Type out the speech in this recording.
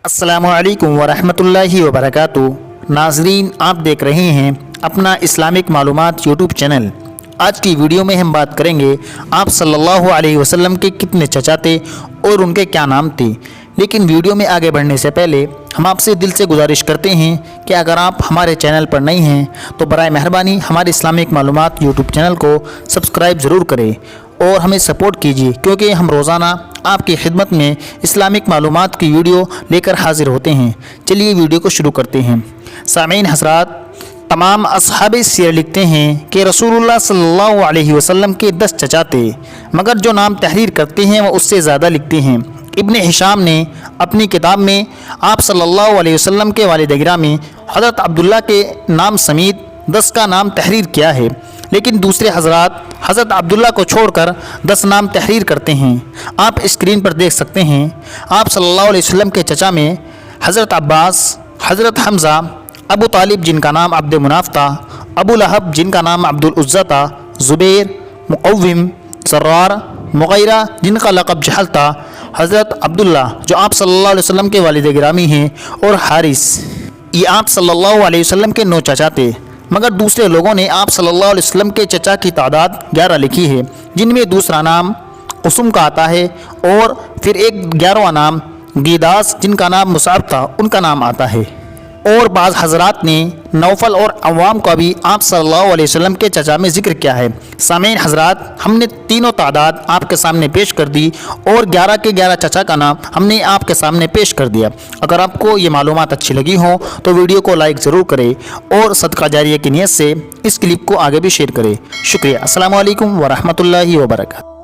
अस्सलामु अलैकुम वरहमतुल्लाहि वबरकातुहू। नाज़रीन, आप देख रहे हैं अपना इस्लामिक मालूमात यूट्यूब चैनल। आज की वीडियो में हम बात करेंगे आप सल्लल्लाहु अलैहि वसल्लम के कितने चचा थे और उनके क्या नाम थे। लेकिन वीडियो में आगे बढ़ने से पहले हम आपसे दिल से गुजारिश करते हैं कि अगर आप हमारे चैनल पर नए हैं तो बराए मेहरबानी हमारे इस्लामिक मालूमात यूट्यूब चैनल को सब्सक्राइब ज़रूर करें और हमें सपोर्ट कीजिए, क्योंकि हम रोज़ाना आपकी खिदमत में इस्लामिक मालूमात की वीडियो लेकर हाजिर होते हैं। चलिए वीडियो को शुरू करते हैं। सामीन हज़रात, तमाम असहाबे सीरत लिखते हैं कि रसूलुल्लाह सल्लल्लाहु अलैहि वसल्लम के 10 चचा थे, मगर जो नाम तहरीर करते हैं वह उससे ज़्यादा लिखते हैं। इब्न हिशाम ने अपनी किताब में आप सल्लल्लाहु अलैहि वसल्लम के वालिद गिरामी हज़रत अब्दुल्ला के नाम समेत 10 का नाम तहरीर किया है, लेकिन दूसरे हज़रात हज़रत अब्दुल्ला को छोड़कर 10 नाम तहरीर करते हैं। आप स्क्रीन पर देख सकते हैं। आप सल्लल्लाहु अलैहि वसल्लम के चचा में हज़रत अब्बास, हज़रत हमज़ा, अबू तालिब जिनका नाम अब्द मुनाफ था, अबू लहब जिनका नाम अब्दुल उज़्ज़ा था, ज़ुबैर, मुक़व्विम, ज़र्रार, मुग़ीरा जिनका लक़ब जहल था, हज़रत अब्दुल्ला जो आप सल्लल्लाहु अलैहि वसल्लम के वालिद गिरामी हैं, और हारिस। ये आप सल्लल्लाहु अलैहि वसल्लम के 9 चचा थे, मगर दूसरे लोगों ने आप सल्लल्लाहु अलैहि वसल्लम के चचा की तादाद 11 लिखी है, जिनमें दूसरा नाम कुसुम का आता है और फिर एक 11वां नाम गीदास जिनका नाम मुसाब था उनका नाम आता है। और बाज़ हज़रात ने नौफल और अवाम का भी आप सल्लल्लाहु अलैहि वसल्लम के चचा में ज़िक्र किया है। सामीन हज़रात, हमने तीनों तादाद आपके सामने पेश कर दी और 11 के 11 चचा का नाम हमने आपके सामने पेश कर दिया। अगर आपको ये मालूमात अच्छी लगी हो तो वीडियो को लाइक ज़रूर करें और सदका जारिया की नीयत से इस क्लिप को आगे भी शेयर करें। शुक्रिया। अस्सलामु अलैकुम वरहमतुल्लाहि वबरकातुहू।